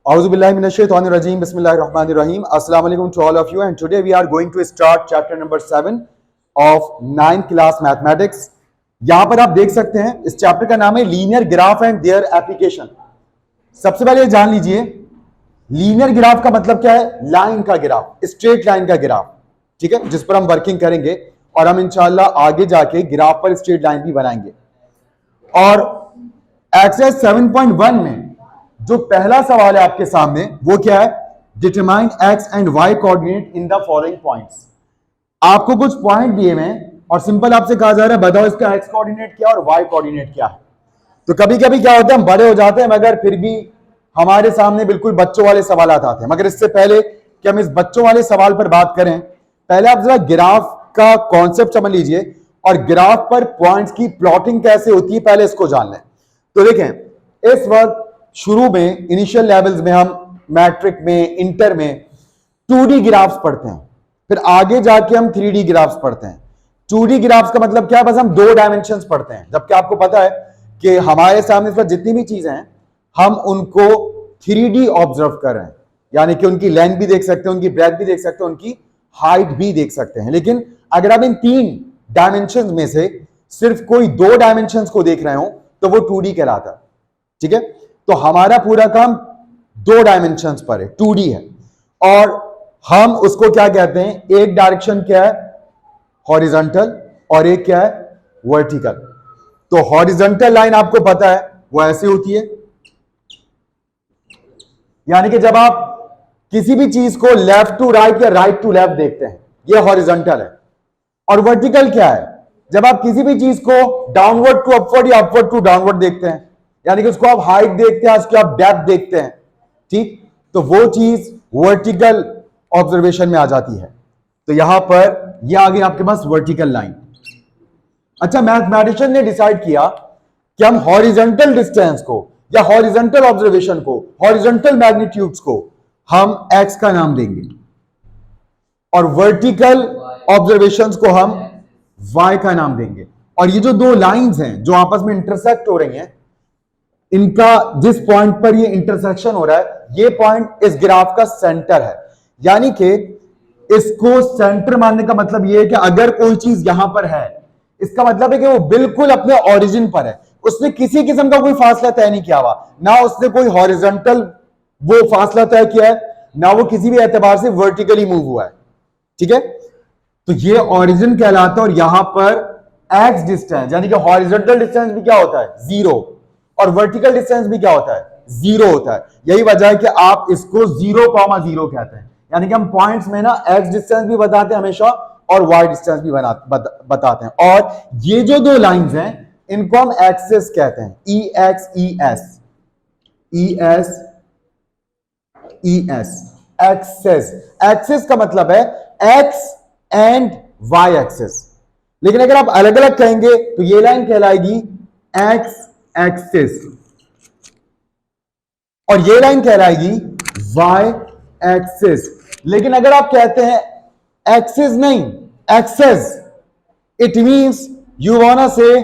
Auzubillahiminash-shaytanir-rajim. Bismillahir-rahmanir-rahim. Assalamu alaikum to all of you, and today we are going to start chapter number 7 of 9th class mathematics. यहां पर आप देख सकते हैं इस चैप्टर का नाम है linear graph and their application. सबसे पहले जान लीजिए लीनियर ग्राफ का मतलब क्या है। लाइन का ग्राफ, स्ट्रेट लाइन का ग्राफ, ठीक है, जिस पर हम वर्किंग करेंगे और हम इंशाल्लाह आगे जाके ग्राफ पर स्ट्रेट लाइन भी बनाएंगे। और एक्सरसाइज 7.1 में जो पहला सवाल है आपके सामने वो क्या है, determine X and Y coordinate in the following points. आपको कुछ पॉइंट दिए हुए हैं और सिंपल आपसे कहा जा रहा है बताओ इसका एक्स कोऑर्डिनेट क्या और वाई कोऑर्डिनेट क्या है। तो कभी कभी क्या होता है हम बड़े हो जाते हैं मगर फिर भी हमारे सामने बिल्कुल बच्चों वाले सवाल आते हैं। मगर इससे पहले कि हम इस बच्चों वाले सवाल पर बात करें, पहले आप जरा ग्राफ का कॉन्सेप्ट समझ लीजिए और ग्राफ पर पॉइंट्स की प्लॉटिंग कैसे होती है पहले इसको जान लें। तो देखें इस वक्त शुरू में इनिशियल लेवल्स में हम मैट्रिक में इंटर में 2D ग्राफ्स पढ़ते हैं, फिर आगे जाके हम 3D ग्राफ्स पढ़ते हैं। 2D ग्राफ्स का मतलब क्या है, बस हम 2 डायमेंशंस पढ़ते हैं, जबकि आपको पता है कि हमारे सामने इस पर जितनी भी चीजें हैं हम उनको 3D ऑब्जर्व कर रहे हैं, यानी कि उनकी लेंथ भी देख सकते हैं, उनकी ब्रेथ भी देख सकते हैं, उनकी हाइट भी देख सकते हैं। लेकिन अगर आप इन 3 डायमेंशंस में से सिर्फ कोई 2 डायमेंशंस को देख रहे हो तो वो 2D कहलाता है, ठीक है। तो हमारा पूरा काम 2 डायमेंशंस पर है, 2D है, और हम उसको क्या कहते हैं, एक डायरेक्शन क्या है हॉरिजॉन्टल और एक क्या है वर्टिकल। तो हॉरिजॉन्टल लाइन आपको पता है वो ऐसी होती है, यानी कि जब आप किसी भी चीज को लेफ्ट टू राइट या राइट टू लेफ्ट देखते हैं ये हॉरिजॉन्टल है। और वर्टिकल क्या है, जब आप किसी भी चीज को डाउनवर्ड टू अपवर्ड या अपवर्ड टू डाउनवर्ड देखते हैं, यानी कि उसको आप हाइट देखते हैं, उसको आप डेप्थ देखते हैं, ठीक, तो वो चीज वर्टिकल ऑब्जर्वेशन में आ जाती है। तो यहां पर ये आ गई आपके पास वर्टिकल लाइन। अच्छा, मैथमेटिशियन ने डिसाइड किया कि हम हॉरिजॉन्टल डिस्टेंस को या हॉरिजॉन्टल ऑब्जर्वेशन को, हॉरिजॉन्टल मैग्नीट्यूड्स को हम एक्स का नाम देंगे और वर्टिकल ऑब्जर्वेशंस को हम वाई का नाम देंगे। और ये जो 2 लाइंस हैं जो आपस में इंटरसेक्ट हो रही हैं, इनका जिस पॉइंट पर ये इंटरसेक्शन हो रहा है ये पॉइंट इस ग्राफ का सेंटर है। यानी कि इसको सेंटर मानने का मतलब ये है कि अगर कोई चीज यहां पर है इसका मतलब है कि वो बिल्कुल अपने ओरिजिन पर है, उसने किसी किस्म का कोई फासला तय नहीं किया हुआ, ना उसने कोई हॉरिजॉन्टल वो फासला तय किया है, ना वो किसी भी एतबार से वर्टिकली मूव हुआ है, ठीक है। तो ये ओरिजिन कहलाता है। और यहां पर एक्स डिस्टेंस यानी कि हॉरिजॉन्टल डिस्टेंस भी क्या होता है 0 और वर्टिकल डिस्टेंस भी क्या होता है 0 होता है। यही वजह है कि आप इसको 0,0 कहते हैं, यानी कि हम पॉइंट्स में ना एक्स डिस्टेंस भी बताते हैं हमेशा और वाई डिस्टेंस भी बताते हैं। और ये जो 2 लाइंस हैं इनको हम एक्सेस कहते हैं, E X E S, E S E S, access. Access का मतलब है एक्स एंड वाई एक्सेस, लेकिन अगर आप अलग अलग कहेंगे तो ये लाइन कहलाएगी एक्स एक्सिस और ये लाइन कहलाएगी वाई एक्सिस। लेकिन अगर आप कहते हैं एक्सिस नहीं access, it means you want to say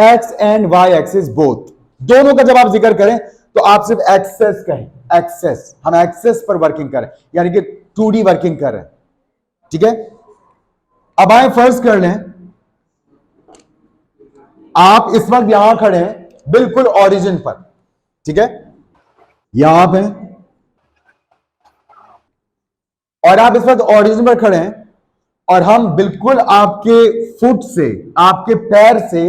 X and Y axis both, दोनों का जब आप जिक्र करें तो आप सिर्फ एक्सेस कहें, एक्सेस, हम एक्सेस पर वर्किंग करें यानी कि 2D वर्किंग कर रहे हैं, ठीक है। अब आए फर्ज कर लें आप इस वक्त यहां खड़े हैं बिल्कुल ओरिजिन पर, ठीक है, यहां आप हैं और आप इस वक्त ओरिजिन पर खड़े हैं और हम बिल्कुल आपके फुट से, आपके पैर से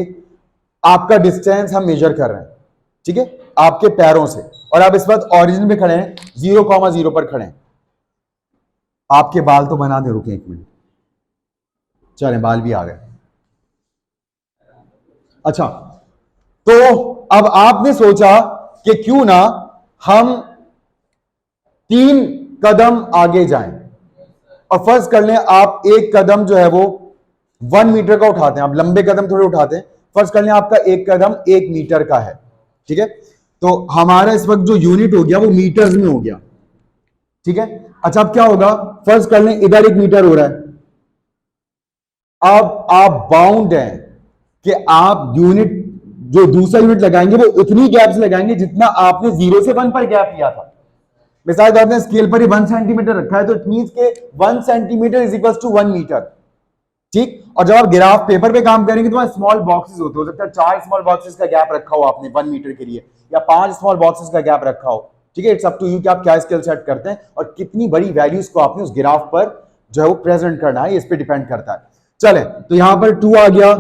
आपका डिस्टेंस हम मेजर कर रहे हैं, ठीक है, आपके पैरों से। और आप इस वक्त ओरिजिन पे खड़े हैं 0,0 पर खड़े हैं। आपके बाल तो बना दे, रुके 1 मिनट, चले बाल भी आ गए। अच्छा, तो अब आपने सोचा कि क्यों ना हम 3 कदम आगे जाएं और फर्ज कर लें आप एक कदम जो है वो 1 मीटर का उठाते हैं, आप लंबे कदम थोड़े उठाते हैं, फर्ज कर लें आपका एक कदम 1 मीटर का है, ठीक है। तो हमारा इस वक्त जो यूनिट हो गया वो मीटर्स में हो गया, ठीक है। अच्छा, अब क्या होगा, फर्ज कर लें इधर 1 मीटर हो रहा है, अब आप बाउंड हैं कि आप यूनिट जो दूसरा यूनिट लगाएंगे वो उतनी गैप से लगाएंगे जितना आपने 0 से 1 पर गैप लिया था। मिसाल के आपने स्केल पर ही 1 सेंटीमीटर रखा है तो इट मींस के 1 centimetre is equal to 1 metre, ठीक। और जब आप ग्राफ पेपर पे काम करेंगे तो स्मॉल बॉक्सेस होते हो सकता है 4 स्मॉल बॉक्सेस का गैप रखा हो आपने 1 मीटर के लिए, या 5 स्मॉल बॉक्सेस का गैप रखा हो, ठीक है। इट्स अप टू यू कि आप क्या स्केल सेट करते हैं और कितनी बड़ी वैल्यूज को आपने उस ग्राफ पर जो है वो प्रेजेंट करना है, इस पे डिपेंड करता है। चले तो यहां पर 2 आ गया,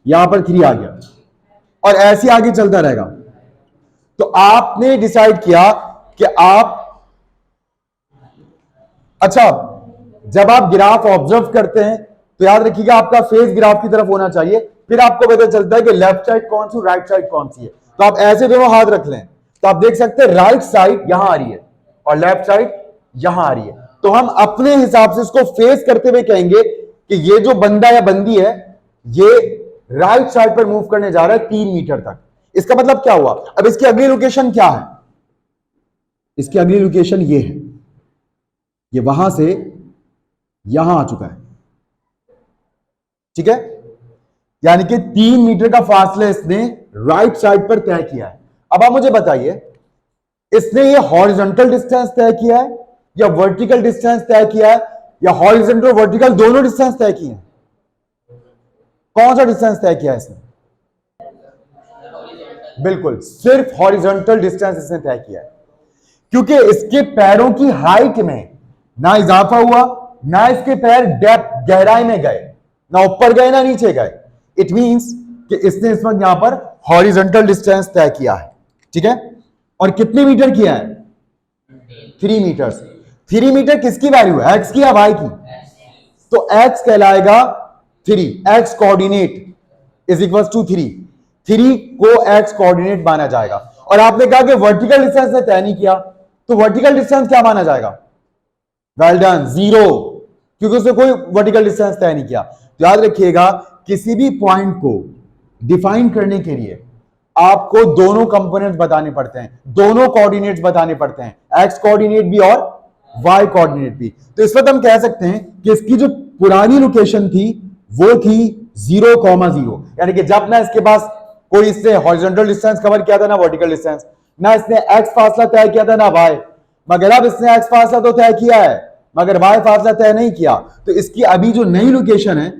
यहां पर 3 आ गया और ऐसे आगे चलता रहेगा। तो आपने डिसाइड किया कि आप, अच्छा जब आप ग्राफ ऑब्जर्व करते हैं तो याद रखिएगा आपका फेस ग्राफ की तरफ होना चाहिए, फिर आपको पता चलता है कि लेफ्ट साइड कौन सी राइट साइड कौन सी है। तो आप ऐसे दोनों हाथ रख लें तो आप देख सकते हैं राइट साइड यहां आ रही है और लेफ्ट साइड यहां आ रही है। तो हम अपने हिसाब से इसको फेस करते हुए कहेंगे कि ये जो बंदा या बंदी है ये राइट साइड पर मूव करने जा रहा है 3 मीटर तक। इसका मतलब क्या हुआ? अब इसकी अगली लोकेशन क्या है? इसकी अगली लोकेशन ये है, ये वहां से यहां आ चुका है, ठीक है। यानी कि 3 मीटर का फासला इसने राइट साइड पर तय किया है। अब आप मुझे बताइए इसने ये हॉरिजॉन्टल डिस्टेंस तय किया है या वर्टिकल डिस्टेंस तय किया है, या हॉरिजॉन्टल वर्टिकल दोनों डिस्टेंस तय किए हैं? कौन सा डिस्टेंस तय किया है इसने? बिल्कुल सिर्फ हॉरिजॉन्टल डिस्टेंस इसने तय किया है, क्योंकि इसके पैरों की हाइट में ना इजाफा हुआ, ना इसके पैर डेप्थ गहराई में गए, ना ऊपर गए ना नीचे गए। इट मींस कि इसने इस वक्त यहां पर हॉरिजॉन्टल डिस्टेंस तय किया है, ठीक है। और कितने मीटर किया है? 3 मीटर। 3 मीटर किसकी वैल्यू है? एक्स की या वाई की? तो एक्स कहलाएगा 3, X coordinate is equal to 3। 3 को एक्स कोऑर्डिनेट माना जाएगा। और आपने कहा कि वर्टिकल डिस्टेंस ने तय नहीं किया, तो वर्टिकल डिस्टेंस क्या माना जाएगा? वेल डन, 0, क्योंकि उसने कोई वर्टिकल डिस्टेंस तय नहीं किया। तो याद रखिएगा किसी भी पॉइंट को डिफाइन करने के लिए आपको दोनों कंपोनेंट्स बताने पड़ते हैं, दोनों कोऑर्डिनेट्स बताने पड़ते हैं, एक्स कोऑर्डिनेट भी और वाई कोऑर्डिनेट भी। तो इस वक्त हम कह सकते हैं कि इसकी जो पुरानी लोकेशन थी वो थी 0,0, यानी कि जब ना इसके पास कोई इससे हॉरिजॉन्टल डिस्टेंस कवर किया था ना वर्टिकल डिस्टेंस, ना इसने एक्स फासला तय किया था ना वाई, मगर अब इसने एक्स फासला तो तय किया है मगर वाई फासला तय नहीं किया। तो इसकी अभी जो नई लोकेशन है,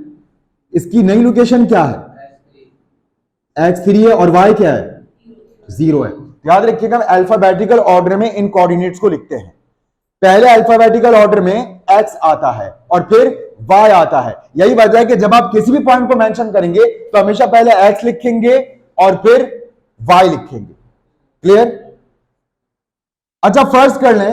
इसकी नई लोकेशन क्या है? x3 है और y क्या है? 0 है। याद रखिएगा अल्फाबेटिकल ऑर्डर में इन कोऑर्डिनेट्स को लिखते हैं। पहले अल्फाबेटिकल ऑर्डर में x आता है और फिर y आता है। यही वजह है कि जब आप किसी भी पॉइंट को मेंशन करेंगे तो हमेशा पहले x लिखेंगे और फिर y लिखेंगे। क्लियर? अच्छा फर्ज कर लें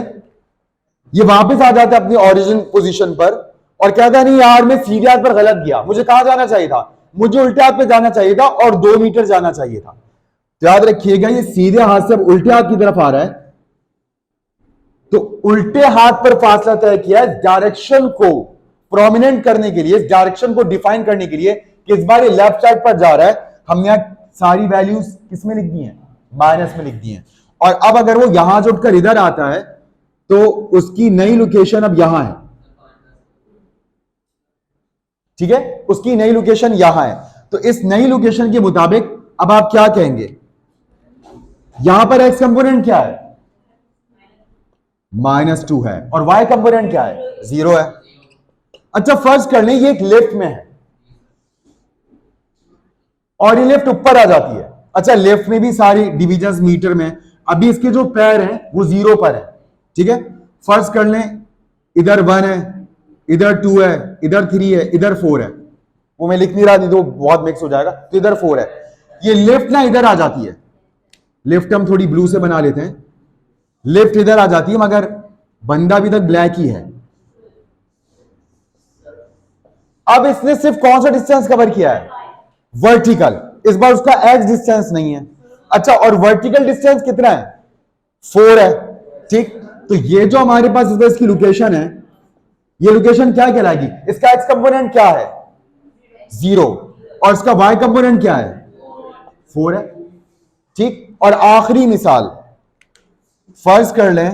ये वापस आ जाता है अपनी ओरिजिन पोजीशन पर और कहता नहीं यार मैं सीधे हाथ पर गलत गया, मुझे कहां जाना चाहिए था? मुझे उल्टे हाथ पे जाना चाहिए था और 2 मीटर जाना चाहिए था। तो याद रखिएगा ये सीधे हाथ से अब उल्टे हाथ की तरफ आ रहा है, तो उल्टे हाथ पर फासला तय किया है डायरेक्शन को प्रोमिनेंट करने के लिए, इस डायरेक्शन को डिफाइन करने के लिए कि इस बार ये लेफ्ट साइड पर जा रहा है। हमने यहां सारी वैल्यूज किस में लिख दी हैं? माइनस में लिख दी हैं। और अब अगर वो यहां से उठकर इधर आता है तो उसकी नई लोकेशन अब यहां है, ठीक है, उसकी नई लोकेशन यहां है। तो इस नई लोकेशन के मुताबिक अब आप क्या कहेंगे? यहां पर एक्स कंपोनेंट क्या है? -2 है और वाई कंपोनेंट क्या है? 0 है। अच्छा फर्ज कर लें ये एक लिफ्ट में है और ये लिफ्ट ऊपर आ जाती है। अच्छा लिफ्ट में भी सारी डिविजन्स मीटर में, अभी इसके जो पैर हैं वो 0 पर है, ठीक है। फर्ज कर लें इधर 1 है, इधर 2 है, इधर 3 है, इधर 4 है। वो मैं लिख नहीं रहा, नहीं तो बहुत मिक्स हो जाएगा। तो इधर 4 है। ये लिफ्ट ना इधर आ जाती है, लिफ्ट हम थोड़ी ब्लू से बना लेते हैं, लिफ्ट इधर आ जाती है मगर बंदा भी तक ब्लैक ही है। अब इसने सिर्फ कौन सा डिस्टेंस कवर किया है? वर्टिकल। इस बार उसका एक्स डिस्टेंस नहीं है। अच्छा और वर्टिकल डिस्टेंस कितना है? 4 है, ठीक। तो ये जो हमारे पास इस इसकी लोकेशन है, ये लोकेशन क्या कहलाएगी? इसका एक्स कंपोनेंट क्या है? 0 और इसका वाई कंपोनेंट क्या है? 4 है, ठीक। और आखिरी मिसाल फर्ज कर लें,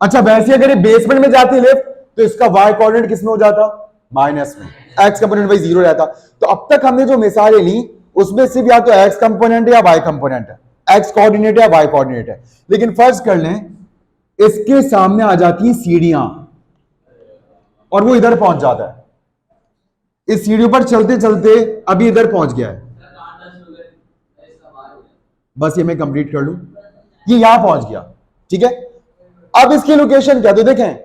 अच्छा वैसे अगर ये बेसमेंट में जाती लिफ्ट तो इसका वाई कोऑर्डिनेट किस में हो जाता? माइनस में। एक्स कंपोनेंट वही 0 रहता। तो अब तक हमने जो मिसालें ली उसमें सिर्फ या तो एक्स कंपोनेंट है या वाई कंपोनेंट है, एक्स कोऑर्डिनेट है या वाई कोऑर्डिनेट है। लेकिन फर्ज कर लें इसके सामने आ जाती है सीढ़ियां और वो इधर पहुंच जाता है। इस सीढ़ियों पर चलते चलते अभी इधर पहुंच गया है। बस ये मैं कंप्लीट कर लूं, ये यहां पहुंच गया, ठीक है। अब इसकी लोकेशन क्या, तो देखें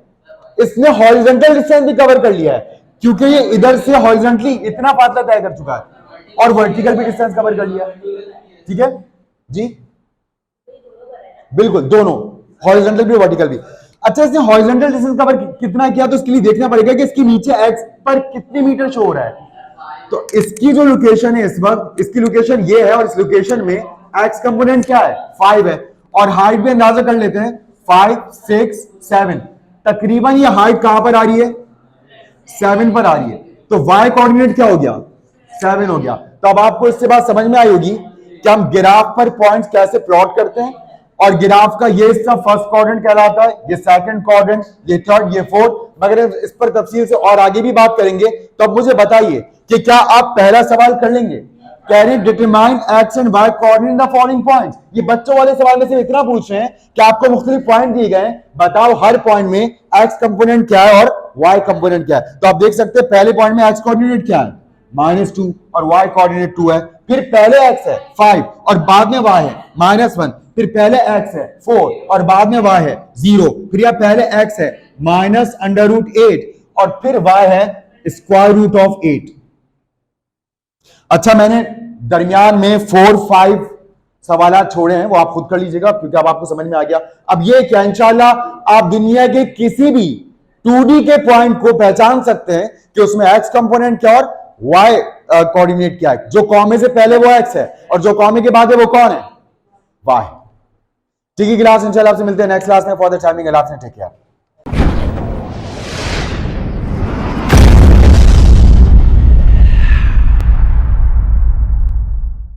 इसने हॉरिजॉन्टल डिस्टेंस भी कवर कर लिया है, क्योंकि ये इधर से हॉरिजॉन्टली इतना फासला तय कर चुका है और वर्टिकल भी डिस्टेंस कवर कर लिया, ठीक है जी, बिल्कुल दोनों, हॉरिजॉन्टल भी वर्टिकल भी। अच्छा, इसने हॉरिजॉन्टल डिस्टेंस कवर कितना किया, तो इसके लिए देखना पड़ेगा कि इसके नीचे एक्स पर कितने मीटर शो हो रहा है। तो इसकी जो लोकेशन है इस वक्त, इसकी लोकेशन ये है और इस लोकेशन में एक्स कंपोनेंट क्या है, 5 है, और हाइट भी अंदाजा कर लेते हैं, 5 6 7, तकरीबन ये हाइट कहां पर आ रही है, 7 पर आ रही है। तो y कोऑर्डिनेट क्या हो गया, 7 हो गया। तो अब आपको इससे बात समझ में आई होगी कि हम ग्राफ पर पॉइंट्स कैसे प्लॉट करते हैं, और ग्राफ का ये हिस्सा फर्स्ट क्वाड्रेंट कहलाता है, ये सेकंड क्वाड्रेंट, ये थर्ड, ये फोर्थ, मगर इस पर तफसील से और आगे भी बात करेंगे। तो अब मुझे बताइए कि क्या आप पहला सवाल कर लेंगे, can you determine X and Y coordinate in the following points. ये बच्चों वाले सवाल में से इतना पूछ रहे हैं कि आपको मुख्तलिफ पॉइंट दिए गए, बताओ हर पॉइंट में एक्स कंपोनेंट क्या है और वाई कंपोनेंट क्या है। तो आप देख सकते हैं पहले पॉइंट में एक्स कोऑर्डिनेट क्या है, -2, और वाई कोऑर्डिनेट 2 है। फिर पहले एक्स है 5 और बाद में वाई है -1, फिर पहले एक्स है 4 और बाद में वाई है 0, फिर यह पहले एक्स है -√8 और फिर वाई है √8। अच्छा, मैंने दरमियान में 4-5 सवाल छोड़े हैं, वो आप खुद कर लीजिएगा क्योंकि अब आपको समझ में आ गया। अब ये क्या, इंशाल्लाह आप दुनिया के किसी भी 2D के पॉइंट को पहचान सकते हैं कि उसमें एक्स कंपोनेंट क्या और वाई कोऑर्डिनेट क्या है। जो कॉमे से पहले वो एक्स है और जो कॉमे के बाद है वो कौन है, वाई। ठीक है क्लास, इंशाल्लाह आपसे मिलते हैं नेक्स्ट क्लास में। फॉर द टाइमिंग, अल्लाह हाफ़िज़, टेक केयर।